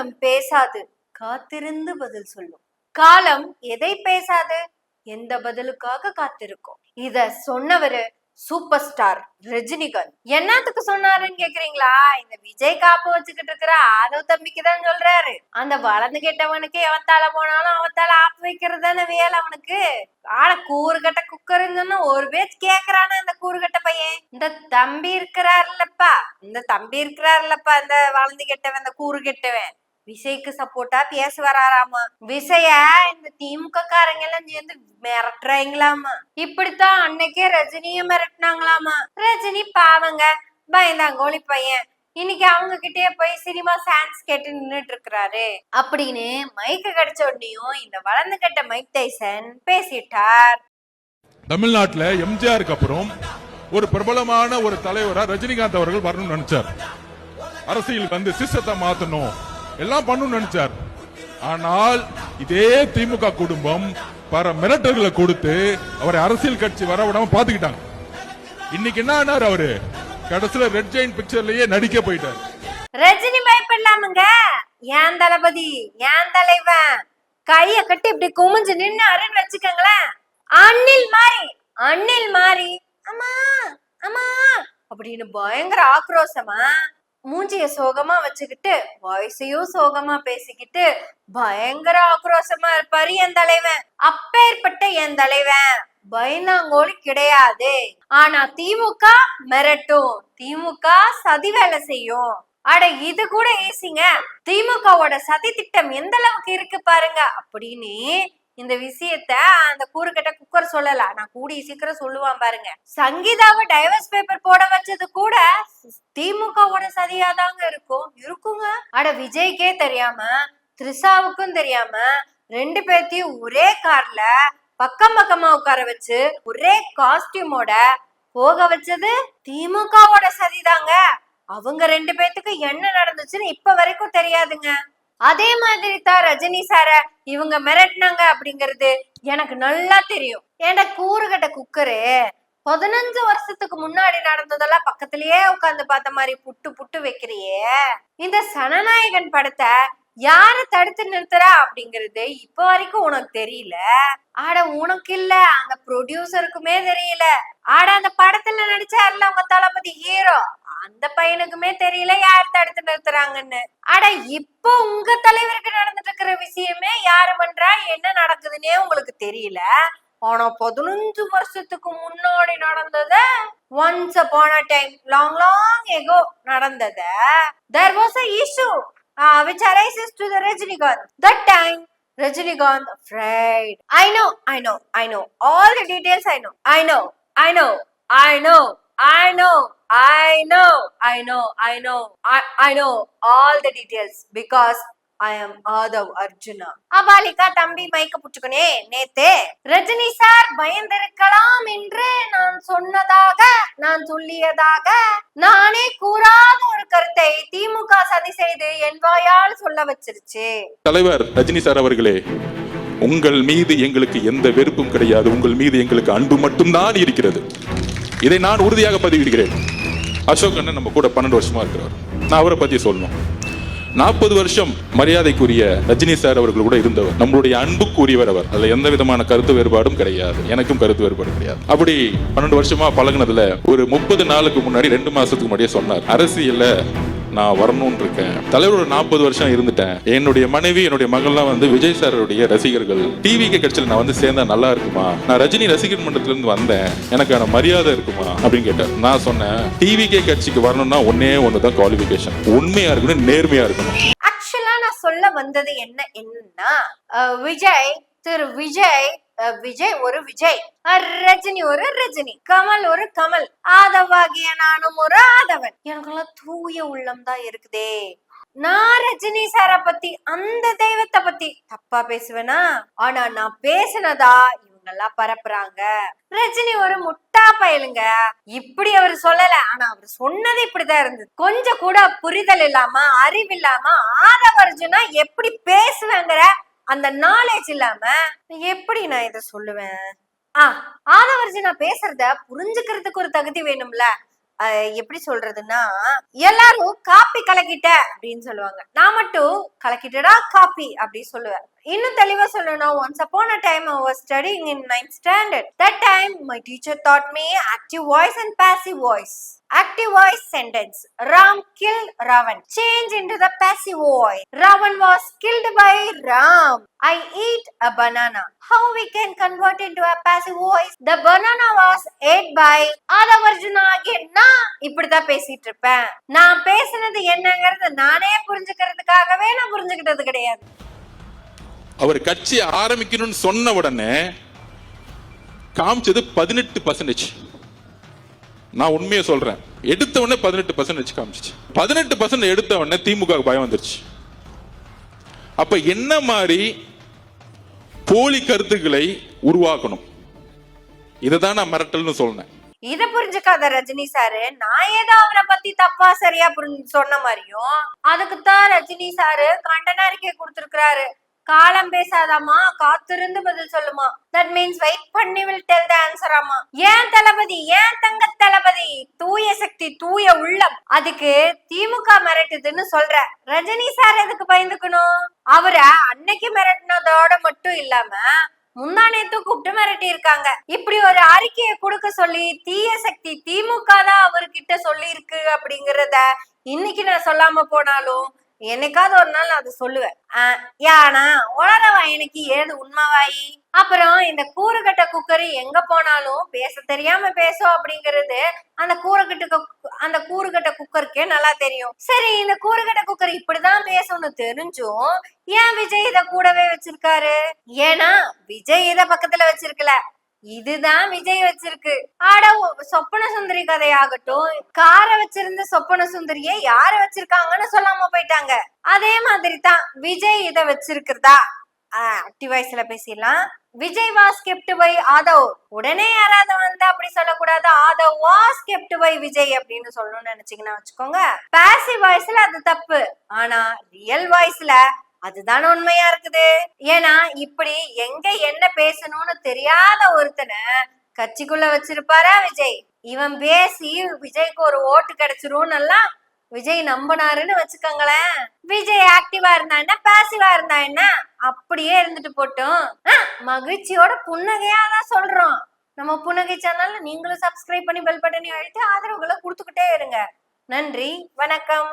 காலம் பேசாது, காத்திருந்து பதில் சொல்லும். காலம் எதை பேசாது, எந்த பதிலுக்காக காத்திருக்கும். இத சொன்னவரு சூப்பர் ஸ்டார் ரஜினிகாந்த். என்னத்துக்கு சொன்னாருன்னு கேக்குறீங்களா? இந்த விஜய் காப்பு வச்சுக்கிட்டு இருக்கிற ஆதவ் தம்பிக்குதான் சொல்றாரு. அந்த வளர்ந்து கெட்டவனுக்கு எவத்தால போனாலும் அவத்தால ஆப்பு வைக்கிறது தானே வேலை அவனுக்கு. கூறுகட்ட குக்கர்ன்னு சொன்னா ஒரு பேச்சு கேக்குறானா இந்த கூறுகட்ட பையன். இந்த தம்பி இருக்கிறாருல்லப்பா, இந்த வளர்ந்து கெட்டவன், இந்த கூறு கெட்டவன் விஜய்க்கு சப்போர்ட்டா பேச வராராமா. விஜய இந்த திமுக காரங்க எல்லாம் சேர்ந்து மிரட்டுறாங்களாமா. இப்படித்தான் அன்னைக்கே ரஜினிய மிரட்டினாங்களாமா. ரஜினி பாவங்க பயந்தாங்கோழி பையன், இன்னைக்கு அவங்க கிட்டே போய் சினிமா சான்ஸ் கேட்டு நின்னுட்டு இருக்கிறாரு அப்படின்னு மைக்கு கிடைச்ச உடனேயும் இந்த வளர்ந்து கட்ட மைக் டைசன் பேசிட்டார். தமிழ்நாட்டுல எம்ஜிஆருக்கு அப்புறம் ஒரு பிரபலமான ஒரு தலைவரா ரஜினிகாந்த் அவர்கள் வரணும்னு நினைச்சார். அரசியலுக்கு வந்து சிஸ்டத்தை மாத்தணும் எல்லாம் பண்ணணும்னு நினைச்சார். ஆனால் இதே திமுக குடும்பம் பல மிரட்டல்களை கொடுத்து அவரை அரசியல் கட்சி வர விடாம பாத்துக்கிட்டாங்க. இன்னைக்கு என்ன ஆனார்? அவரு கடைசியில ரெட் ஜெயின் பிக்சர்லயே நடிக்க போயிட்டார். ரஜினி பயப்படலாமுங்க, ஏன் தளபதி ஏன் தலைவன் கைய கட்டி இப்படி குமிஞ்சு நின்னாருன்னு வச்சுக்கோங்களேன், அண்ணில் மாறி அம்மா அம்மா அப்படின்னு பயங்கர ஆக்ரோஷமா மூஞ்சிய சோகமா வச்சுக்கிட்டு வாய்ஸையும் சோகமா பேசிக்கிட்டு பயங்கர ஆக்ரோஷமா இருப்பாரு என் தலைவன். அப்பேற்பட்ட என் தலைவன் பயந்தாங்கோலி கிடையாது. ஆனா திமுக மிரட்டும், திமுக சதி வேலை செய்யும். அட இது கூட ஈஸிங்க, திமுகவோட சதி திட்டம் எந்த அளவுக்கு இருக்கு பாருங்க அப்படின்னு இந்த விஷயத்த அந்த கூறுகட்ட குக்கர் சொல்லல, நான் கூடிய சீக்கிரம் சொல்லுவான் பாருங்க. சங்கீதாவை டைவர்ஸ் பேப்பர் போட வச்சது கூட திமுகவோட சதியாதாங்க இருக்குங்க. அட விஜய்க்கே தெரியாம த்ரிஷாவுக்கும் தெரியாம ரெண்டு பேர்த்தையும் ஒரே கார்ல பக்கம் பக்கமா உட்கார வச்சு ஒரே காஸ்டியூமோட போக வச்சது திமுகவோட சதிதாங்க. அவங்க ரெண்டு பேத்துக்கு என்ன நடந்துச்சுன்னு இப்ப வரைக்கும் தெரியாதுங்க. அதே மாதிரி தான் ரஜினி சார இவங்க மிரட்டினாங்க அப்படிங்கிறது எனக்கு நல்லா தெரியும். ஏன்டா கூறுகட்ட குக்கரு 15 வருஷத்துக்கு முன்னாடி நடந்ததெல்லாம் பக்கத்திலேயே உட்கார்ந்து பார்த்த மாதிரி புட்டு வைக்கிறியே. இந்த சனநாயகன் படத்தை யாரு தடுத்து நிறுத்துறா அப்படிங்கிறது இப்ப வரைக்கும் உனக்கு தெரியல. ஆட உனக்கு இல்ல, அந்த ப்ரொடியூசருக்குமே தெரியல. ஆட அந்த படத்துல நடிச்சாருல உங்க தளபதி ஹீரோ, அந்த பையனுக்குமே தெரியல யார் தடுத்து நிறுத்துறாங்கன்னு. ஆட இப்போ உங்க தலைவருக்கு நடந்துட்டு இருக்கிற விஷயமே யாரு பண்றா என்ன நடக்குதுன்னே உங்களுக்கு தெரியல. ஆனா 15 வருஷத்துக்கு முன்னாடி நடந்தத once upon a time long ago நடந்தத there was a issue which arises to the Rajinikanth. That time Rajinikanth afraid. I know all the details. I know all the details because I am Adav Arjuna. அபாலிகா தம்பி மைக்க புடிச்சுக்கனே. நேத்தே Rajini sir பயந்திருக்கலாம் என்று நான் சொல்லியதாக நானே கூறாத ஒரு கருத்தை திமுக சதி செய்து என் வாயால் சொல்ல வச்சிருச்சு. தலைவர் ரஜினி சார் அவர்களே, உங்கள் மீது எங்களுக்கு எந்த வெறுப்பும் கிடையாது. உங்கள் மீது எங்களுக்கு அன்பு மட்டும்தான் இருக்கிறது. இதை நான் உறுதியாக பதிவிடுகிறேன். அசோக் அண்ணன் நம்ம கூட 12 வருஷமா இருக்கிறார். நான் அவரை பத்தி சொல்லணும். 40 வருஷம் மரியாதைக்குரிய ரஜினி சார் அவர்கள் கூட இருந்தவர். நம்மளுடைய அன்புக்குரியவர் அவர். அதுல எந்த விதமான கருத்து வேறுபாடும் கிடையாது. எனக்கும் கருத்து வேறுபாடு கிடையாது. அப்படி 12 வருஷமா பழகினதுல ஒரு 30 நாளுக்கு முன்னாடி 2 மாசத்துக்கு முன்னாடியே சொன்னார், அரசியல்ல நான் வரணும்னு இருக்கேன். தலைவரோட 40 வருஷம் இருந்துட்டேன். என்னுடைய மனைவி என்னுடைய மகள்லாம் வந்து விஜய் சாருடைய ரசிகர்கள். டிவிகே கட்சியில் நான் வந்து சேர்ந்தா நல்லா இருக்குமா? நான் ரஜினி ரசிகர் மன்றத்துல இருந்து வந்தேன், எனக்கான மரியாதை இருக்குமா அப்படின்னு கேட்டார். நான் சொன்னேன், டிவிகே கட்சிக்கு வரணும்னா ஒண்ணுதான் குவாலிபிகேஷன், உண்மையா இருக்கணும், நேர்மையா இருக்கணும். ஆக்சுவலா நான் சொல்ல வந்தது என்னன்னா, விஜய் ஒரு விஜய், ரஜினி ஒரு ரஜினி, கமல் ஒரு கமல், ஆதவாகிய நானும் ஒரு ஆதவன். எனக்கெல்லாம் தூய உள்ளம் தான் இருக்குதே. நான் ரஜினி சார பத்தி அந்த தெய்வத்தை பத்தி தப்பா பேசுவேனா? ஆனா நான் பேசினதா இவங்கெல்லாம் பரப்புறாங்க. ரஜினி ஒரு முட்டா பயலுங்க இப்படி அவர் சொல்லல. ஆனா அவர் சொன்னது இப்படிதான் இருந்தது. கொஞ்சம் கூட புரிதல் இல்லாம அறிவில்லாம ஆதவ அர்ஜுனா எப்படி பேசுவேங்கிற அந்த நாலேஜ் இல்லாம எப்படி நான் இத சொல்லுவேன்? ஆதவ அர்ஜுனா பேசுறத புரிஞ்சுக்கிறதுக்கு ஒரு தகுதி வேணும்ல. எப்படி சொல்றதுன்னா, எல்லாரும் காப்பி கலக்கிட்ட அப்படின்னு சொல்லுவாங்க. நான் மட்டும் கலக்கிட்டடா காப்பி அப்படி சொல்லுவேன். இன்னும் தெளிவா சொல்லணும்னா, once upon a time I was studying in 9th standard. That time my teacher taught me active voice and passive voice. Active voice sentence: Ram killed Ravan. Change into the passive voice: Ravan was killed by Ram. I eat a banana. How we can convert into a passive voice? The banana was ate by other version ஆகிய நான் இப்படிதான் பேசிட்டு இருப்பேன். நான் பேசுனது என்னங்கிறது நானே புரிஞ்சுக்கிறதுக்காகவே நான் புரிஞ்சுக்கிட்டது கிடையாது. அவர் கட்சி ஆரம்பிக்கணும்னு சொன்ன உடனே காமிச்சது 18%. நான் உண்மையை சொல்றேன். எடுத்த உடனே 18% காமிச்சிச்சு. 18% எடுத்த உடனே திமுக பயம் வந்துருச்சு. அப்ப என்ன மாதிரி போலி கருத்துக்களை உருவாக்கணும், இததான் நான் மிரட்டல்னு சொன்னேன். இத புரிஞ்சுக்காத ரஜினி சாரு நான் ஏதோ அவரை பத்தி தப்பா சரியா சொன்ன மாதிரியும் அதுக்குத்தான் ரஜினி சாரு கண்டன அறிக்கை கொடுத்திருக்கிறாரு. காலம் பேசாதாமா, காத்திருந்து பதில் சொல்லுமா. தட் மீன்ஸ் வெயிட் பண்ணி வில் டெல் தி ஆன்சர் ஆமா. ஏன் தளபதி, ஏன் தங்க தளபதி, தூய சக்தி தூய உள்ளம், அதுக்கு திமுக மிரட்டுதுன்னு சொல்ற. ரஜினி சார் எதுக்கு பயந்துக்கணும்? அவரை அன்னைக்கு மிரட்டினதோட மட்டும் இல்லாம முந்தானேத்து கூப்பிட்டு மிரட்டி இருக்காங்க. இப்படி ஒரு அறிக்கையை கொடுக்க சொல்லி தீய சக்தி திமுக தான் அவர்கிட்ட சொல்லி இருக்கு அப்படிங்கறத இன்னைக்கு நான் சொல்லாம போனாலும் என்னைக்காவது ஒரு நாள் நான் அதை சொல்லுவேன். யானா உளறவா எனக்கு ஏது உண்மைவாயி. அப்புறம் இந்த கூறுகட்ட குக்கர் எங்க போனாலும் பேச தெரியாம பேசும் அப்படிங்கிறது அந்த கூறுகட்ட குக்கருக்கே நல்லா தெரியும். சரி, இந்த கூறுகட்ட குக்கர் இப்படிதான் பேசணும்னு தெரிஞ்சும் ஏன் விஜய் இத கூடவே வச்சிருக்காரு? ஏன்னா விஜய் இத பக்கத்துல வச்சிருக்கல, இதுதான் விஜய் வச்சிருக்கு. ஆட சொப்பன சுந்தரி கதையாகட்டும், கார வச்சிருந்த சொப்பன சுந்தரியை யாரு வச்சிருக்காங்கன்னு சொல்லாம போயிட்டாங்க. அதே மாதிரி தான் விஜய் இத வச்சிருக்கிறதா. ஆக்டிவ் வாய்ஸ்ல பேசிடலாம். Vijay was kept by Aadhav. உடனே யாராவது வந்து அப்படி சொல்லக்கூடாது, Aadhav was kept by Vijay அப்படின்னு சொல்லணும்னு நினைச்சீங்கன்னா வச்சுக்கோங்க. பாசிவ் வாய்ஸ்ல அது தப்பு, ஆனா ரியல் வாய்ஸ்ல அதுதான் உண்மையா இருக்குது. ஏன்னா இப்படி எங்க என்ன பேசணும்னு தெரியாத ஒருத்தனை கட்சிக்குள்ள வச்சிருப்பாரா விஜய்? இவன் பேசி விஜய்க்கு ஒரு ஓட்டு கிடைச்சிரும் எல்லாம் விஜய் நம்பினாருன்னு வச்சுக்கோங்களேன். விஜய் ஆக்டிவா இருந்தா என்ன, பாசிவா இருந்தா என்ன, அப்படியே இருந்துட்டு போட்டோம். மகிழ்ச்சியோட புன்னகையா தான் சொல்றோம். நம்ம புன்னகை சேனல்ல நீங்களும் சப்ஸ்கிரைப் பண்ணி பெல் பட்டனை அழுத்தி ஆதரவுகளை கொடுத்துக்கிட்டே இருங்க. நன்றி, வணக்கம்.